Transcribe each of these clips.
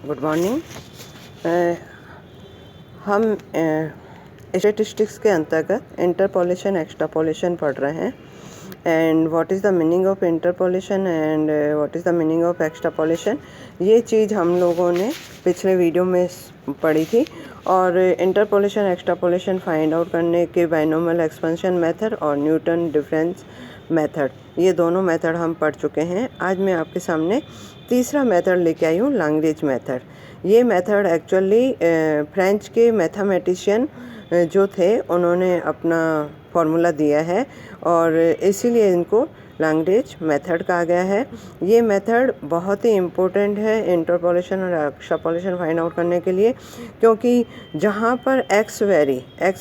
Good morning. हम statistics के अंतर्गत इंटरपोलेशन एक्सट्रापोलेशन पढ़ रहे हैं। And what is the meaning of interpolation and what is the meaning of extrapolation, ये चीज़ हम लोगों ने पिछले वीडियो में पढ़ी थी। और इंटरपोलेशन एक्सट्रापोलेशन फाइंड आउट करने के बाइनोमियल एक्सपेंशन मेथड और न्यूटन डिफरेंस मेथड, ये दोनों मेथड हम पढ़ चुके हैं। आज मैं आपके सामने तीसरा मेथड लेके आई हूँ, लैग्रेंज मेथड। ये मेथड एक्चुअली फ्रेंच के मैथमेटिशियन जो थे उन्होंने अपना फॉर्मूला दिया है और इसीलिए इनको लैग्रेंज मेथड कहा गया है। ये मेथड बहुत ही इम्पोर्टेंट है इंटरपोलेशन और एक्सट्रापोलेशन फाइंड आउट करने के लिए, क्योंकि जहाँ पर एक्स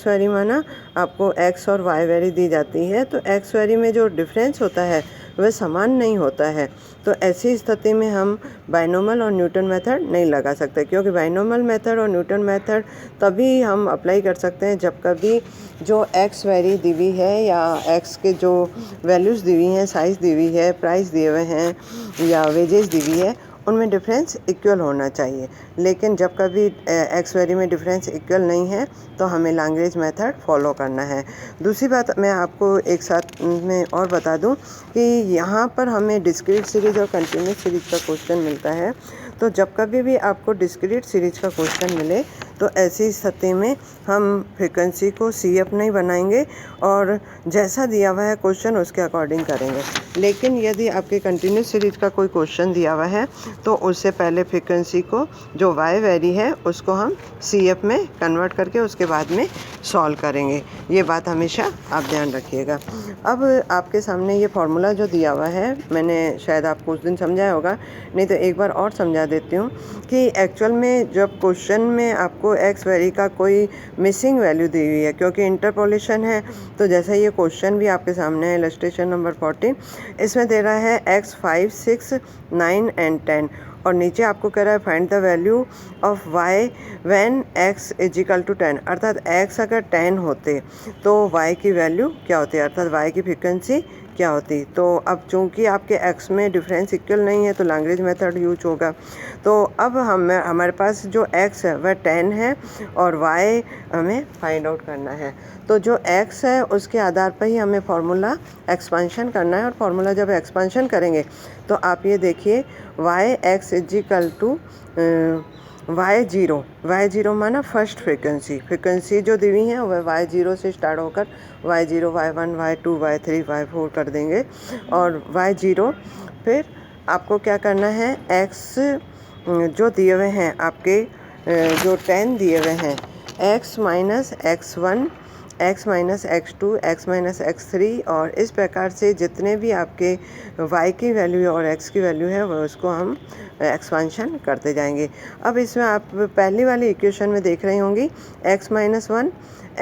वैरी माना आपको एक्स और वाई वैरी दी जाती है, तो एक्स वैरी में जो डिफरेंस होता है वह समान नहीं होता है। तो ऐसी स्थिति में हम बाइनोमियल और न्यूटन मेथड नहीं लगा सकते, क्योंकि बाइनोमियल मेथड और न्यूटन मेथड तभी हम अप्लाई कर सकते हैं जब कभी जो एक्स वैरी दी हुई है या एक्स के जो वैल्यूज़ दी हुई हैं, साइज़ दी हुई है, प्राइस दिए हुए हैं या वेजेस दी हुई है, उनमें डिफरेंस इक्वल होना चाहिए। लेकिन जब कभी एक्स वैरी में डिफरेंस इक्वल नहीं है तो हमें लैग्रेंज मेथड फॉलो करना है। दूसरी बात मैं आपको एक साथ में और बता दूं कि यहाँ पर हमें डिस्क्रीट सीरीज और कंटिन्यूस सीरीज का क्वेश्चन मिलता है। तो जब कभी भी आपको डिस्क्रीट सीरीज का क्वेश्चन मिले तो ऐसी स्थिति में हम फ्रीक्वेंसी को CF नहीं बनाएंगे और जैसा दिया हुआ है क्वेश्चन उसके अकॉर्डिंग करेंगे। लेकिन यदि आपके कंटिन्यूस सीरीज का कोई क्वेश्चन दिया हुआ है तो उससे पहले फ्रीक्वेंसी को जो वाई वैरी है उसको हम CF में कन्वर्ट करके उसके बाद में सॉल्व करेंगे। ये बात हमेशा आप ध्यान रखिएगा। अब आपके सामने ये फार्मूला जो दिया हुआ है, मैंने शायद आपको उस दिन समझाया होगा, नहीं तो एक बार और समझा देती हूँ कि एक्चुअल में जब क्वेश्चन में आपको एक्स वैरी का कोई मिसिंग वैल्यू दी हुई है, क्योंकि इंटरपोलेशन है, तो जैसा ये क्वेश्चन भी आपके सामने है इलस्ट्रेशन नंबर 14, इसमें दे रहा है x 5, 6, 9 एंड 10 और नीचे आपको कह रहा है find the value of y when x is equal to 10, अर्थात x अगर 10 होते तो y की वैल्यू क्या होती है, अर्थात y की फ्रीक्वेंसी क्या होती। तो अब चूंकि आपके x में डिफरेंस इक्वल नहीं है तो लैग्रेंज मेथड यूज होगा। तो अब हमारे पास जो x है वह 10 है और y हमें फाइंड आउट करना है। तो जो x है उसके आधार पर ही हमें फार्मूला एक्सपेंशन करना है, और फार्मूला जब एक्सपेंशन करेंगे तो आप ये देखिए y x is equal to y0 माना फर्स्ट फ्रीक्वेंसी जो दी हुई है वह y0 से स्टार्ट होकर y0, y1, y2, y3, y4 कर देंगे। और y0 फिर आपको क्या करना है, x जो दिए हुए हैं आपके जो 10 दिए हुए हैं, x minus x1, x minus x2, x minus x3 और इस प्रकार से जितने भी आपके y की वैल्यू है और x की वैल्यू है वह उसको हम एक्सपेंशन करते जाएंगे। अब इसमें आप पहली वाली इक्वेशन में देख रही होंगी x माइनस 1,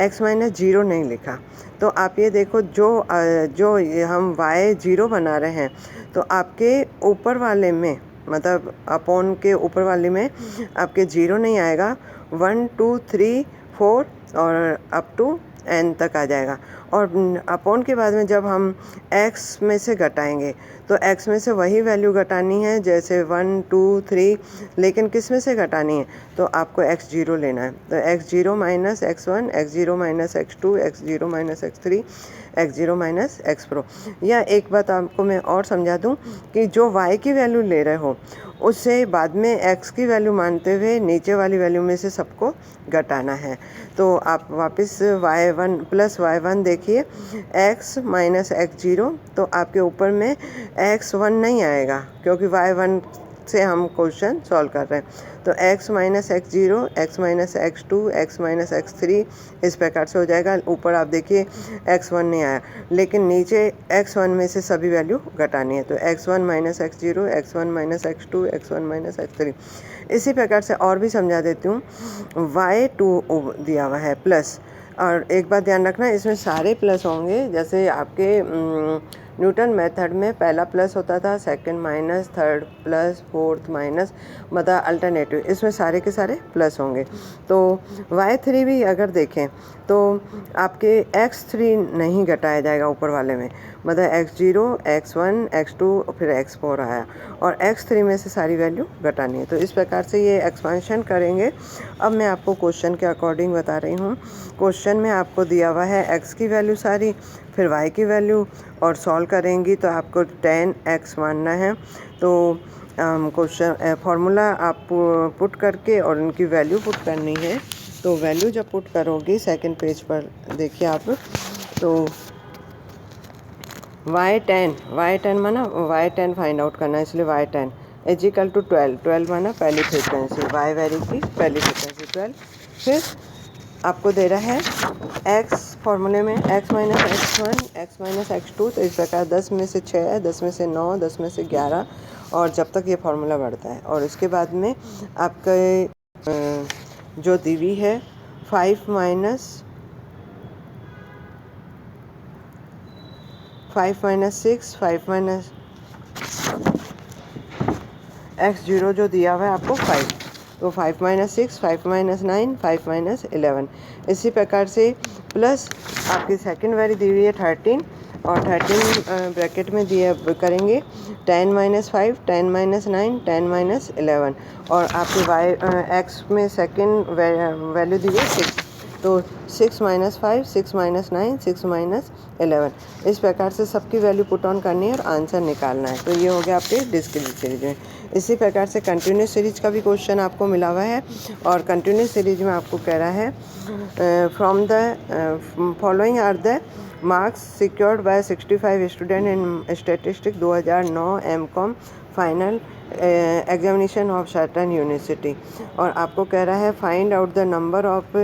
x माइनस 0 नहीं लिखा। तो आप ये देखो जो हम y0 बना रहे हैं तो आपके ऊपर वाले में, मतलब अपॉन के ऊपर वाले में आपके 0 नहीं आएगा, 1, 2, 3, 4 और अप टू n तक आ जाएगा। और अपॉन के बाद में जब हम x में से घटाएंगे तो x में से वही वैल्यू घटानी है जैसे 1, 2, 3, लेकिन किस में से घटानी है, तो आपको x0 लेना है। तो x0 minus x1, x0 minus x2, x0 minus x3, x0 minus x4। या एक बात आपको मैं और समझा दूं कि जो y की वैल्यू ले रहे हो उससे बाद में x की वैल्यू मानते हुए नीचे वाली वैल्यू में से सबको घटाना है। तो आप वापस y1 प्लस y1 देखिए, x माइनस x0, तो आपके ऊपर में x1 नहीं आएगा क्योंकि y1 से हम क्वेश्चन सॉल्व कर रहे हैं। तो x minus x0, x minus x2, x minus x3 इस प्रकार से हो जाएगा। ऊपर आप देखिए x1 नहीं आया, लेकिन नीचे x1 में से सभी वैल्यू घटानी है। तो x1 minus x0, x1 minus x2, x1 minus x3। इसी प्रकार से और भी समझा देती हूँ, y2 दिया हुआ है प्लस, और एक बात ध्यान रखना इसमें सारे प्लस होंगे। जैसे आपके न्यूटन मेथड में पहला प्लस होता था, second minus, third plus, fourth minus, मतलब अल्टरनेटिव, इसमें सारे के सारे प्लस होंगे। तो y3 भी अगर देखें तो आपके x3 नहीं घटाया जाएगा ऊपर वाले में, मतलब x0, x1, x2 फिर x4 आया और x3 में से सारी वैल्यू घटानी है। तो इस प्रकार से ये एक्सपेंशन करेंगे। अब मैं आपको क्वेश्चन के अकॉर्डिंग बता रही हूँ। क्वेश्चन में आपको दिया हुआ है x की वैल्यू सारी, फिर y की वैल्यू, और सॉल्व करेंगी तो आपको 10x मानना है। तो क्वेश्चन फार्मूला आप पुट करके और उनकी वैल्यू पुट करनी है। तो वैल्यू जब पुट करोगे सेकंड पेज पर देखिए आप, तो y10 माना y10 फाइंड आउट करना है, इसलिए y10 इज इक्वल टू 12 माना पहली फ्रीक्वेंसी, y वैल्यू की पहली फ्रीक्वेंसी 12। फिर आपको दे रहा है x फार्मूले में x minus x1, x minus x2। तो इस प्रकार 10 में से 6, 10 में से 9, 10 में से 11 और जब तक ये फार्मूला बढ़ता है। और उसके बाद में आपके जो दी हुई है 5 माइनस 6, 5 माइनस x0 जो दिया हुआ है आपको 5, तो 5 माइनस 6, 5 माइनस 9, 5 माइनस 11। इसी प्रकार से प्लस आपकी सेकंड वैल्यू दी हुई है 13 और 13 ब्रैकेट में दिए करेंगे 10 माइनस 5, 10 माइनस 9, 10 माइनस 11 और आपके x में सेकंड वैल्यू दी हुई है 6, तो 6 माइनस 5, 6 माइनस 9, 6 माइनस 11। इस प्रकार से सबकी वैल्यू पुट ऑन करनी है और आंसर निकालना है। तो ये हो गया आपके डिस्क्रीट सीरीज में। इसी प्रकार से कंटिन्यूस सीरीज का भी क्वेश्चन आपको मिला हुआ है और कंटिन्यूस सीरीज में आपको कह रहा है from the following are the marks secured by 65 student in statistics 2009 MCom final examination of certain university. और आपको कह रहा है find out the number of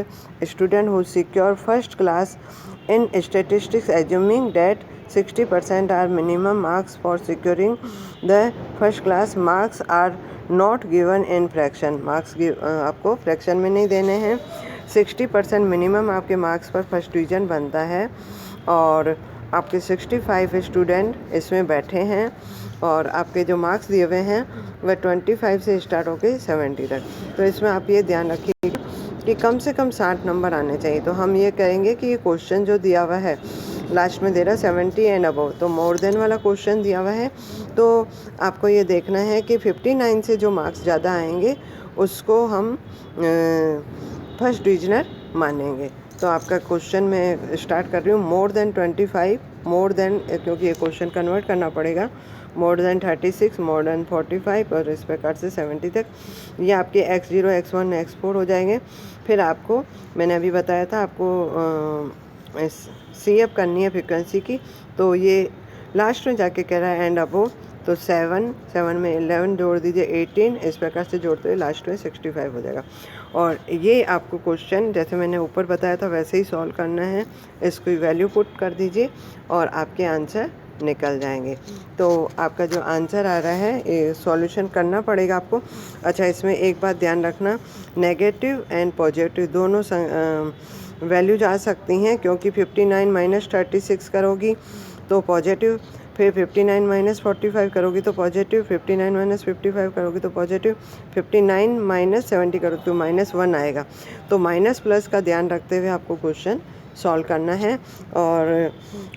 student who secure first class in statistics assuming that 60% are minimum marks for securing the first class. Marks are not given in fraction, marks आपको fraction में नहीं देने हैं। 60% मिनिमम आपके marks पर first division बनता है और आपके 65 स्टूडेंट इसमें बैठे हैं और आपके जो मार्क्स दिए हुए हैं वह 25 से स्टार्ट होकर 70 तक। तो इसमें आप ये ध्यान रखिएगा कि कम से कम 60 नंबर आने चाहिए। तो हम ये कहेंगे कि ये क्वेश्चन जो दिया हुआ है लास्ट में दे रहा है 70 एंड अबव, तो मोर देन वाला क्वेश्चन दिया हुआ है। तो आपको ये देखना है कि 59 से जो मार्क्स ज़्यादा आएंगे उसको हम फर्स्ट डिविजनर मानेंगे। तो आपका क्वेश्चन मैं स्टार्ट कर रही हूँ मोर देन 25, मोर देन, क्योंकि ये क्वेश्चन कन्वर्ट करना पड़ेगा, मोर देन 36, मोर देन 45 और इस प्रकार से 70 तक। ये आपके x0, x1, x4 हो जाएंगे। फिर आपको मैंने अभी बताया था आपको CF करनी है फ्रीक्वेंसी की, तो ये लास्ट में जाके कह रहा है एंड अबो, तो 7 में 11 जोड़ दीजिए 18, इस प्रकार से जोड़ते हुए लास्ट में 65 हो जाएगा। और ये आपको क्वेश्चन जैसे मैंने ऊपर बताया था वैसे ही सॉल्व करना है। इसको वैल्यू पुट कर दीजिए और आपके आंसर निकल जाएंगे। तो आपका जो आंसर आ रहा है ये सॉल्यूशन करना पड़ेगा आपको। अच्छा, इसमें एक बात ध्यान रखना, नेगेटिव एंड पॉजिटिव दोनों वैल्यूज आ सकती हैं, क्योंकि 59 माइनस 36 करोगी तो पॉजिटिव, फिर 59 माइनस 45 करोगी तो पॉजिटिव, 59 माइनस 55 करोगी तो पॉजिटिव, 59 माइनस 70 करोगी तो -1 आएगा। तो माइनस प्लस का ध्यान रखते हुए आपको क्वेश्चन सॉल्व करना है। और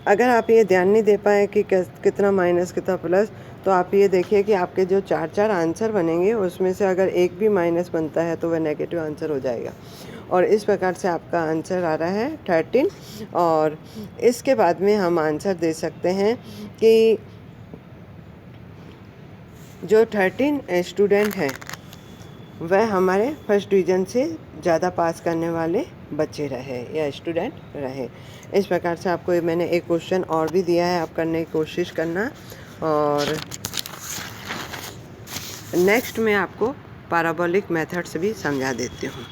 अगर आप ये ध्यान नहीं दे पाए कि कितना माइनस कितना प्लस, तो आप ये देखिए कि आपके जो 4 आंसर बनेंगे उसमें से अगर एक भी माइनस बनता है तो वह नेगेटिव आंसर हो जाएगा। और इस प्रकार से आपका आंसर आ रहा है 13। और इसके बाद में हम आंसर दे सकते हैं कि जो 13 स्टूडेंट हैं वह हमारे फर्स्ट डिवीज़न से ज़्यादा पास करने वाले बच्चे रहे या स्टूडेंट रहे। इस प्रकार से आपको मैंने एक क्वेश्चन और भी दिया है, आप करने की कोशिश करना। और नेक्स्ट में आपको पैराबोलिक मेथड से भी समझा देती हूँ।